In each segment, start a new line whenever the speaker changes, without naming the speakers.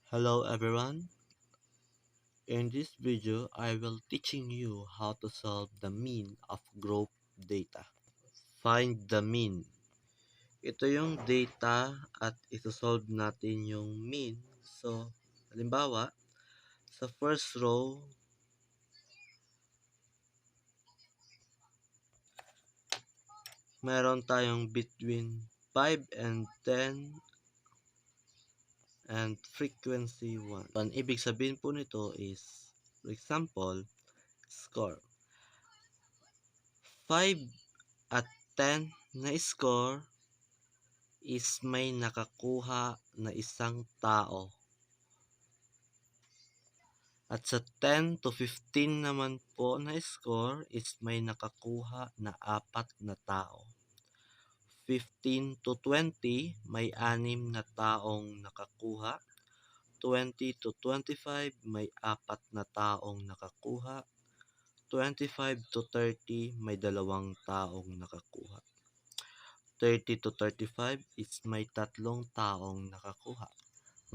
Hello everyone. In this video, I will teaching you how to solve the mean of group data. Find the mean. Ito yung data at ito-solve natin yung mean. So, halimbawa, sa first row, meron tayong between 5 and 10 and frequency 1. Ang ibig sabihin po nito is, for example, score. 5 at 10 na score is may nakakuha na isang tao. At sa 10 to 15 naman po na score is may nakakuha na 4 na tao. 15 to 20 may 6 na taong nakakuha. 20 to 25 may 4 na taong nakakuha. 25 to 30 may 2 taong nakakuha. 30 to 35 is may 3 taong nakakuha.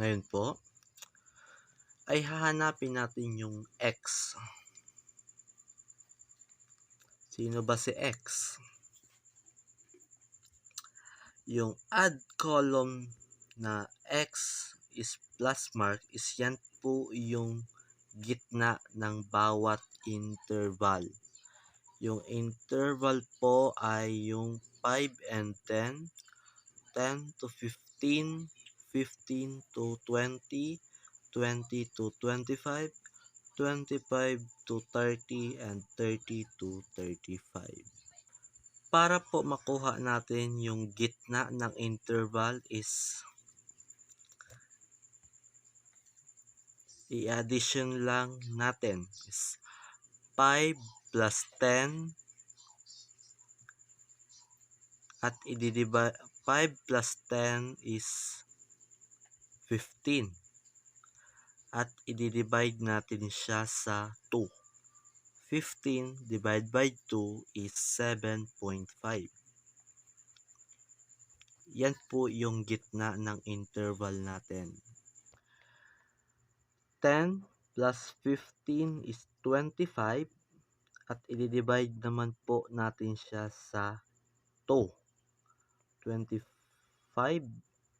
Ngayon po, ay hahanapin natin yung X. Sino ba si X? Yung add column na X is plus mark is yan po yung gitna ng bawat interval. Yung interval po ay yung 5 and 10, 10 to 15, 15 to 20, 20 to 25, 25 to 30, and 30 to 35. Para po makuha natin yung gitna ng interval is i-addition lang natin is 5 plus 10 at i-divide 5 plus 10 is 15 at i-divide natin siya sa 2. 15 divided by 2 is 7.5. Yan po yung gitna ng interval natin. 10 plus 15 is 25 at i-divide naman po natin siya sa 2. 25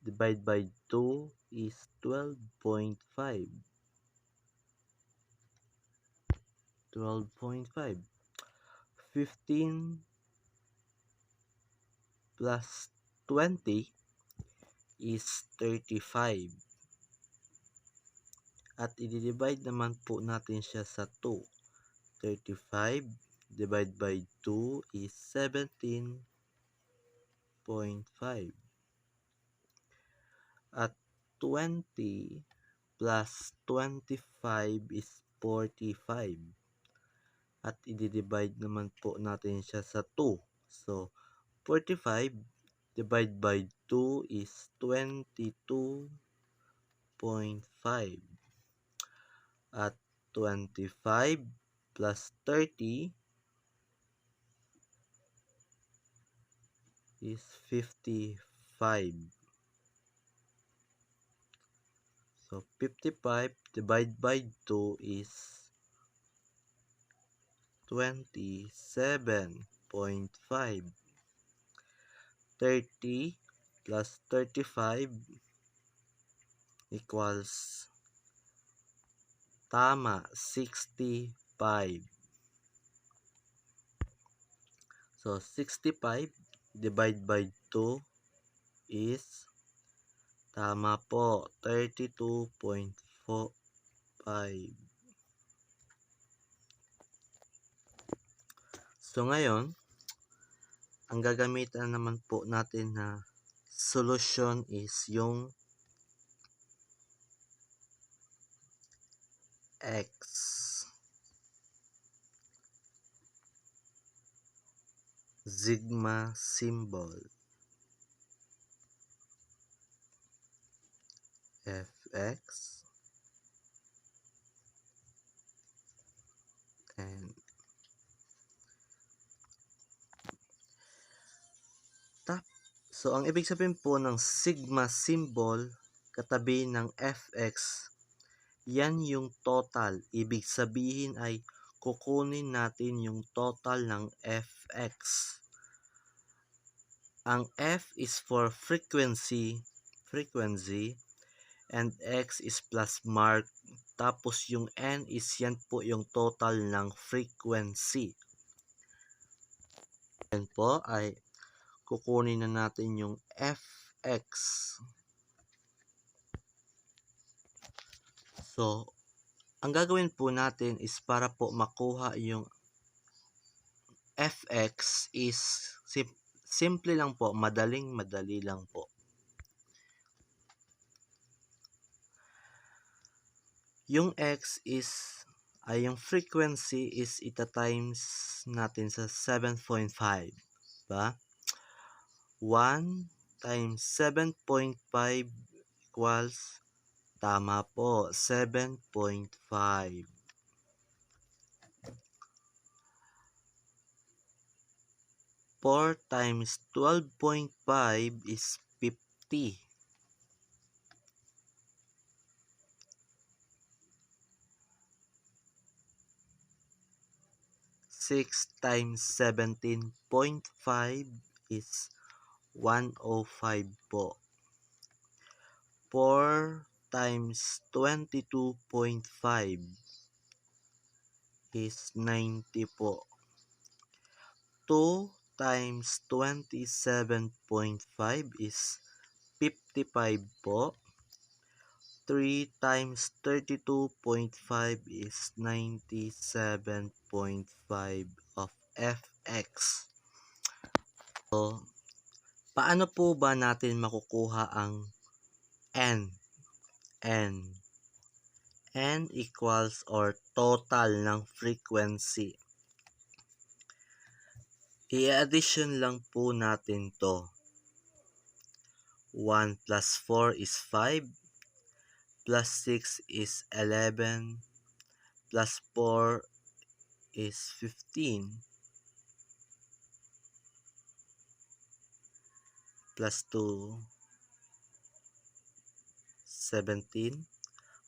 divided by 2 is 12.5. 12.5. 15 plus 20 is 35. At i-divide naman po natin siya sa 2. 35 divided by 2 is 17.5. At 20 plus 25 is 45. At i-divide naman po natin siya sa 2. So, 45 divided by 2 is 22.5. At 25 plus 30 is 55. So, 55 divided by 2 is 27.5. 30 plus 35 equals tama, 65. So, 65 divided by 2 is tama po, 32.45. So, ngayon, ang gagamitan naman po natin na solution is yung X. Sigma symbol. Fx and tap. So, ang ibig sabihin po ng sigma symbol katabi ng fx, yan yung total. Ibig sabihin ay kukunin natin yung total ng fx. Ang f is for frequency, and x is plus mark. Tapos yung n is yan po yung total ng frequency. Yan po ay kukunin na natin yung fx. So, ang gagawin po natin is para po makuha yung fx is simple lang po, madali lang po. Yung x is yung frequency is ita-times natin sa 7.5, ba? 1 times 7.5 equals, tama po, 7.5. 4 times 12.5 is 50. 6 times 17.5 is 105 po. 4 times 22.5 is 90 po. 2 times 27.5 is 55 po. 3 times 32.5 is 97.5 of fx. So, paano po ba natin makukuha ang n? N equals or total ng frequency. I-addition lang po natin to. 1 plus 4 is 5, plus 6 is 11, plus 4 is 15, plus 2, 17,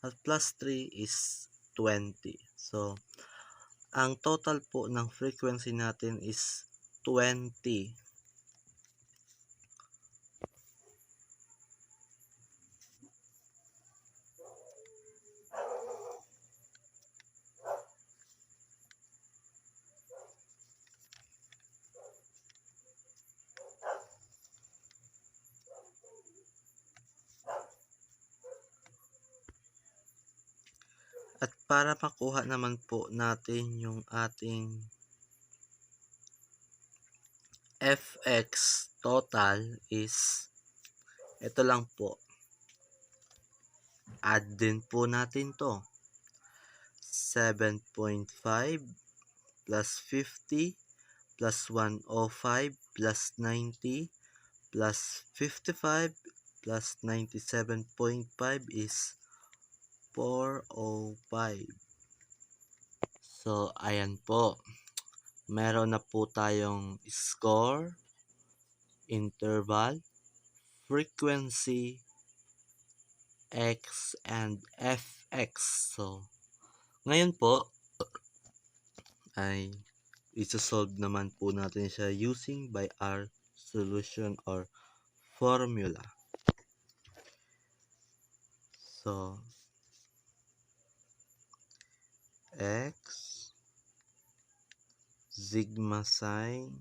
at plus 3 is 20. So, ang total po ng frequency natin is 20. At para makuha naman po natin yung ating fx total is ito lang po. Add din po natin to. 7.5 plus 50 plus 105 plus 90 plus 55 plus 97.5 is 405. So, ayan po. Meron na po tayong score, interval, frequency, x, and fx. So, ngayon po, ay isa-solve naman po natin siya using by our solution or formula. So, x sigma sin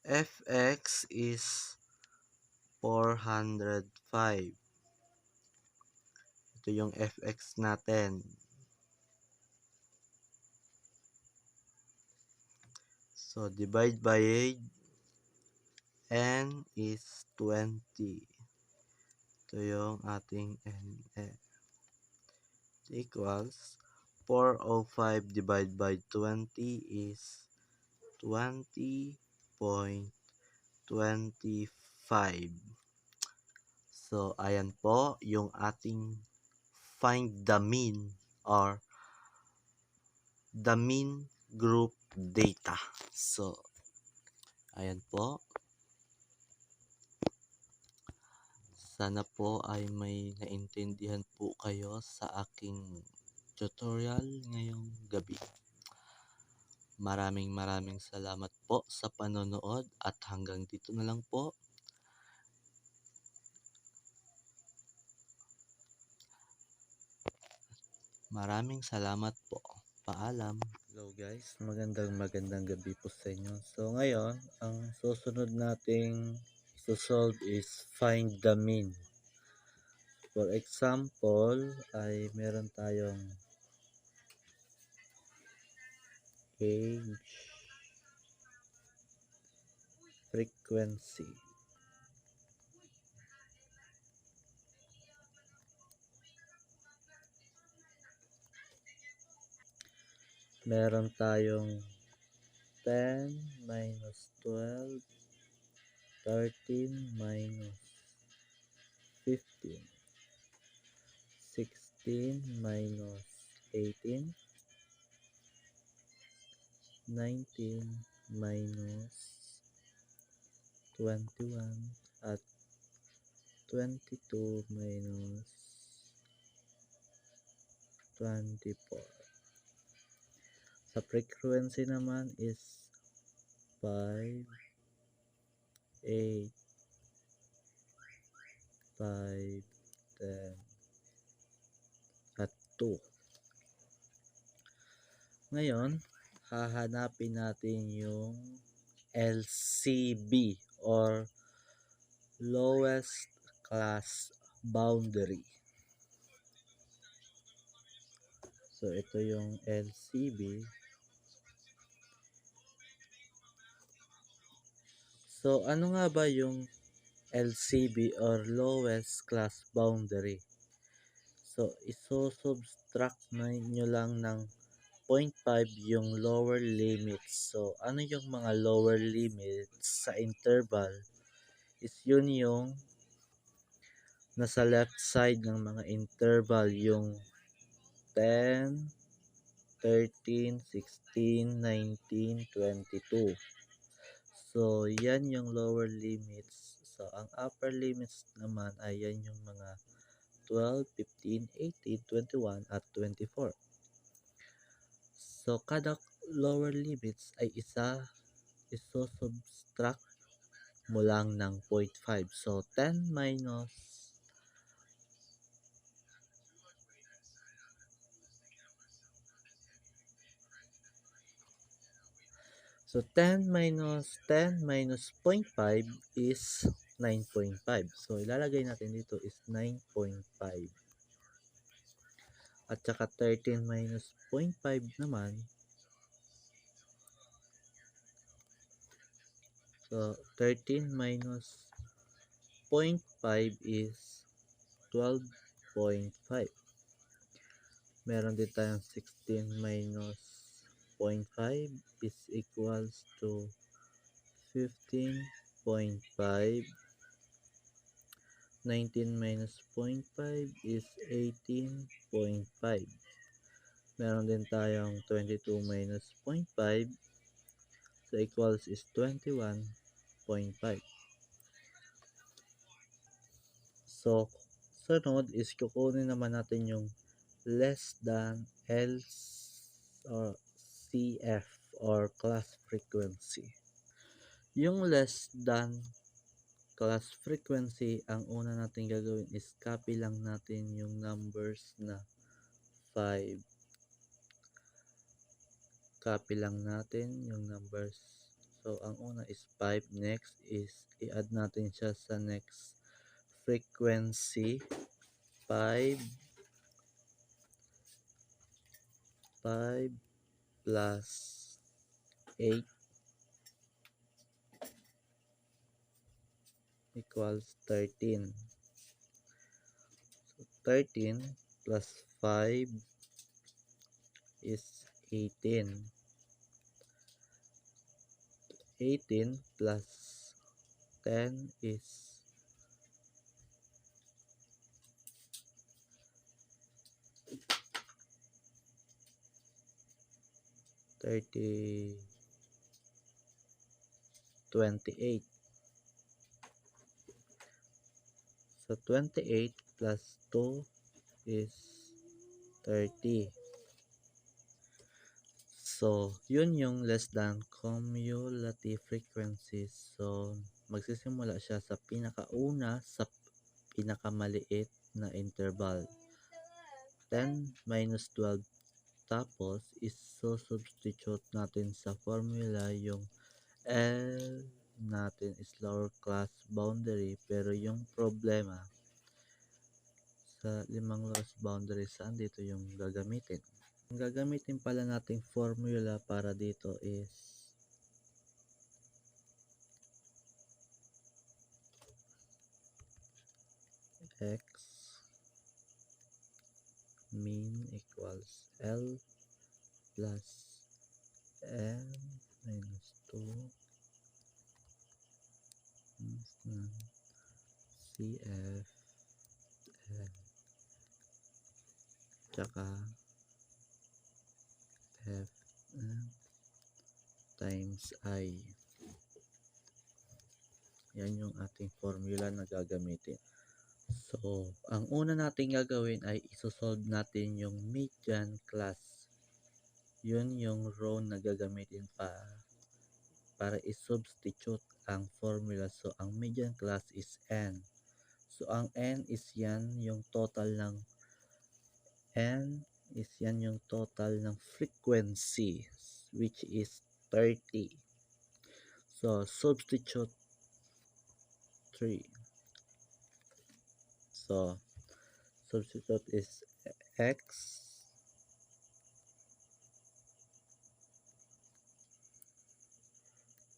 fx is 405. Ito yung fx natin. So, divide by 8. N is 20. Ito yung ating N. Equals 405 divided by 20 is 20.25. So, ayan po yung ating find the mean or the mean group data. So, ayan po. Sana po ay may naintindihan po kayo sa aking tutorial ngayong gabi. Maraming salamat po sa panonood at hanggang dito na lang po. Maraming salamat po. Paalam. Hello guys, magandang gabi po sa inyo. So ngayon, ang susunod nating solve is find the mean. For example, ay meron tayong age, frequency. Meron tayong 10 minus 12, 13 minus 15, 16 minus 18, 19 minus 21, at 22 minus 24. Sa frequency naman is 5, 8, 5, 10, at 2. Ngayon, hahanapin natin yung LCB or lowest class boundary. So, ito yung LCB. So, ano nga ba yung LCB or lowest class boundary? So, iso-subtract nyo lang ng 0.5 yung lower limits. So, ano yung mga lower limits sa interval? Is yun yung nasa left side ng mga interval, yung 10, 13, 16, 19, 22. So, yan yung lower limits. So, ang upper limits naman ay yan yung mga 12, 15, 18, 21, at 24. So, kada lower limits ay iso-subtract mo lang ng 0.5. So, 10 minus 10 minus 0.5 is 9.5. So, ilalagay natin dito is 9.5. At saka 13 minus 0.5 naman. So, 13 minus 0.5 is 12.5. Meron din tayong 16 minus 0.5 is equals to 15.5. 19 minus 0.5 is 18.5. Meron din tayong 22 minus 0.5. So, equals is 21.5. So, sunod is kukunin naman natin yung less than L or CF or class frequency. Yung less than class frequency, ang una natin gagawin is copy lang natin yung numbers na 5. Copy lang natin yung numbers. So, ang una is 5. Next is i-add natin siya sa next frequency. 5 plus 8 equals 13. So, 13 plus 5 is 18. 18 plus 10 is 28. So 28 plus 2 is 30. So, yun yung less than cumulative frequencies. So, magsisimula siya sa pinakauna sa pinakamaliit na interval. 10 minus 12. Tapos, iso-substitute natin sa formula yung L natin is lower class boundary. Pero yung problema, sa limang lowest boundary, saan dito yung gagamitin? Ang gagamitin pala nating formula para dito is x mean equals L plus n minus 2 CF L tsaka F times I. Yan yung ating formula na gagamitin. So, ang una natin gagawin ay isosolve natin yung median class. Yun yung row na gagamitin para i-substitute ang formula. So, ang median class is n. So, ang n is yan yung total ng frequency, which is 30. So, substitute 3. So, substitute is x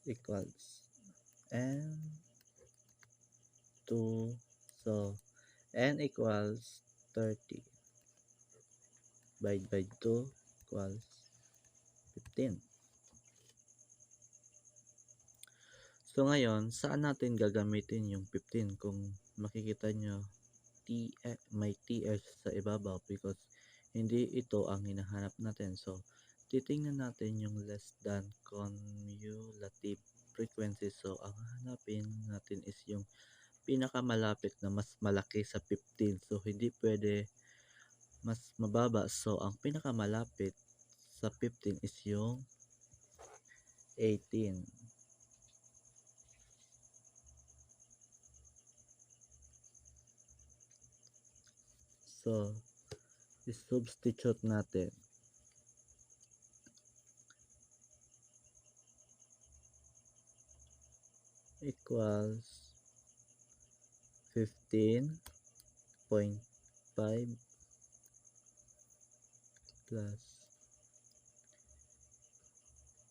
equals n 2. So, n equals 30 by 2 equals 15. So, ngayon, saan natin gagamitin yung 15? Kung makikita nyo, may TH sa ibabaw because hindi ito ang hinahanap natin. So, titingnan natin yung less than cumulative frequency. So, ang hanapin natin is yung pinakamalapit na mas malaki sa 15. So, hindi pwede mas mababa. So, ang pinakamalapit sa 15 is yung 18. So, i-substitute natin. Equals 15.5 plus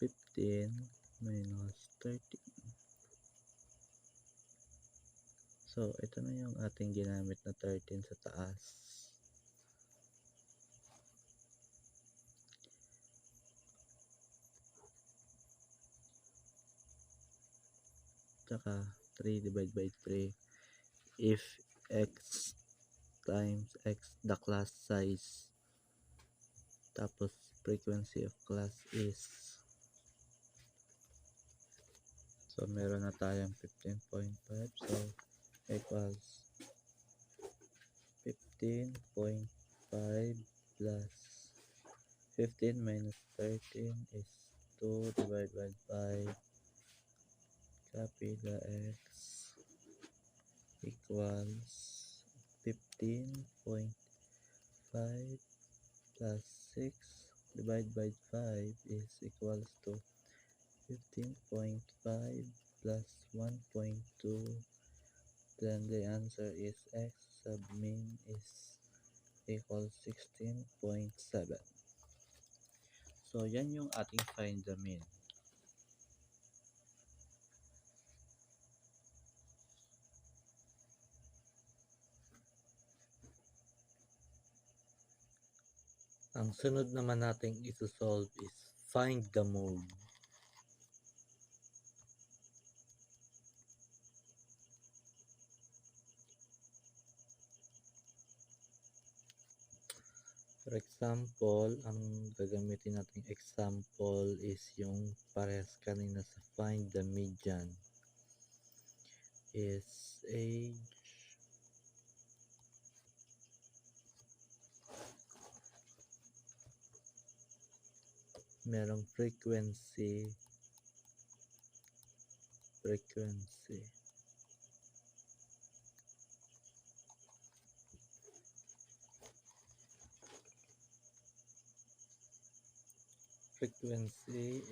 15 minus 30. So, ito na yung ating ginamit na 13 sa taas. Tsaka 3 divided by 3. If x times x the class size, tapos frequency of class is, so meron na tayong 15.5. So, equals 15.5 plus 15 minus 13 is 2 divided by 5. Copy the x equals 15.5 plus 6 divided by 5 is equals to 15.5 plus 1.2. Then the answer is x sub mean is equals 16.7. So, yan yung ating find the mean. Ang sunod naman nating isosolve is find the mode. For example, ang gagamitin nating example is yung parehas kanina sa find the median is age merong frequency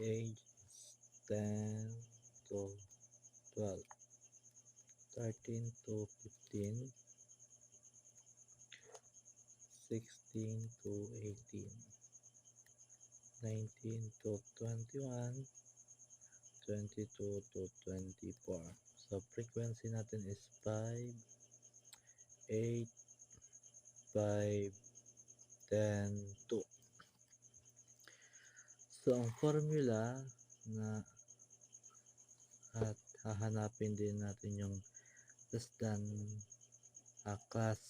age 10 to 12, 13 to 15, 16 to 18, 19 to 21, 22 to 24. So frequency natin is 5, 8, 5, 10, 2. So ang formula na at hahanapin din natin yung less than class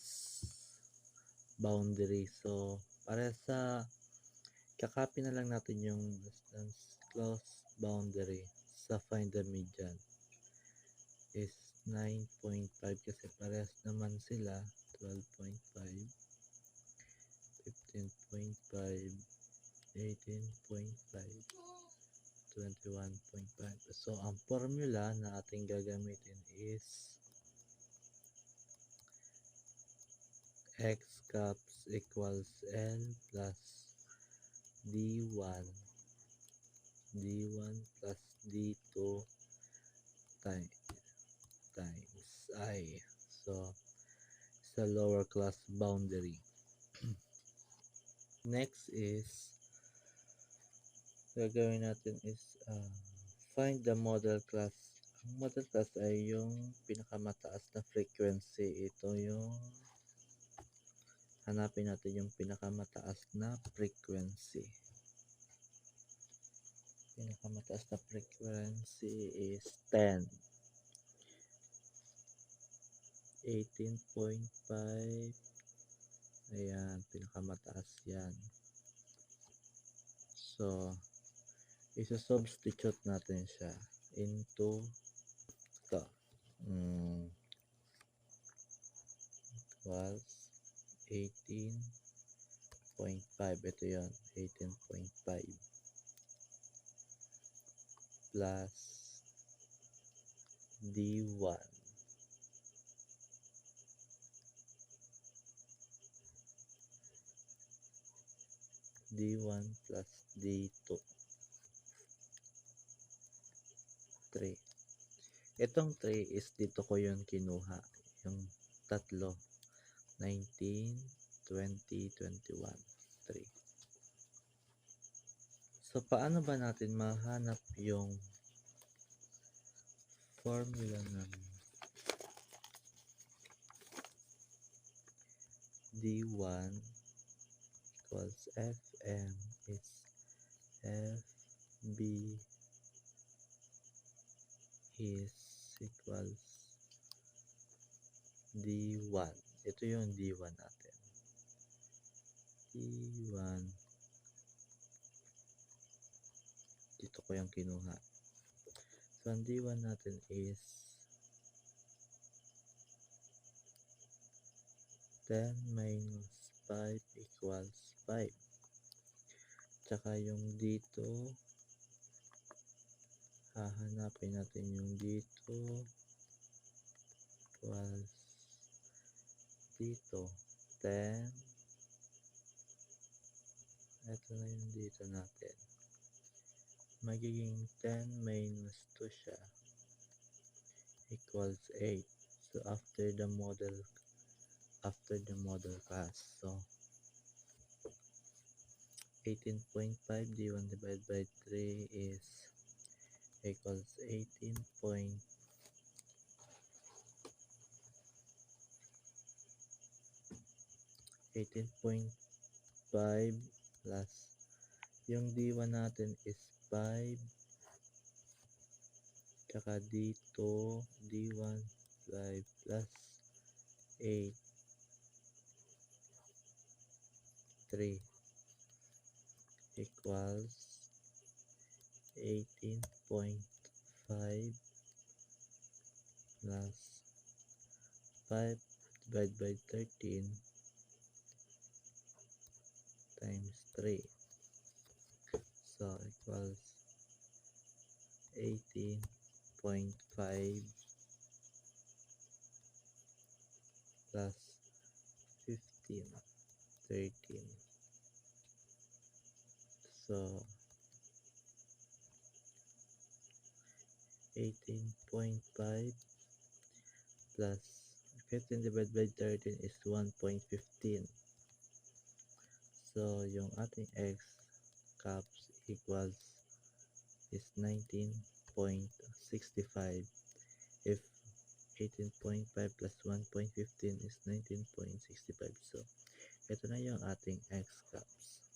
boundary. So para sa kakopy na lang natin yung less than class boundary sa find the median is 9.5 kasi parehas naman sila 12.5, 15.5, 18.5, 21.5. So ang formula na ating gagamitin is x caps equals L plus D1 plus D2 times I. So sa lower class boundary. Next is gagawin natin is find the model class. Ang model class ay yung pinakamataas na frequency. Ito yung hanapin natin yung pinakamataas na frequency. Pinakamataas na frequency is 10. 18.5. Ayan, pinakamataas yan. So, isa-substitute natin siya into ito. Was 18.5. Ito yun, 18.5 plus D1 plus D2 3. Itong 3 is dito ko yung kinuha, yung tatlo, 19, 20, 21, 3. So paano ba natin mahanap yung formula ng D1 equals Fm is Fb is equals D1. Ito yung D1 natin. D1 dito ko yung kinuha. So ang D1 natin is 10 minus 5 equals 5. Tsaka yung dito, hahanapin natin yung dito equals dito 10. Ito na yung dito natin. Magiging 10 minus 2 siya equals 8. So after the model class. So 18.5 D1 divided by 3 is equals 18.5 plus yung D1 natin is 5 tsaka dito D1 5 plus 8 3 equals 18.5 plus 5 divided by 13 times 3. So equals 18.5 plus 15, 13. So 18.5 plus 15 divided by 13 is 1.15. So yung ating x caps equals is 19.65. If 18.5 plus 1.15 is 19.65. So ito na yung ating x caps.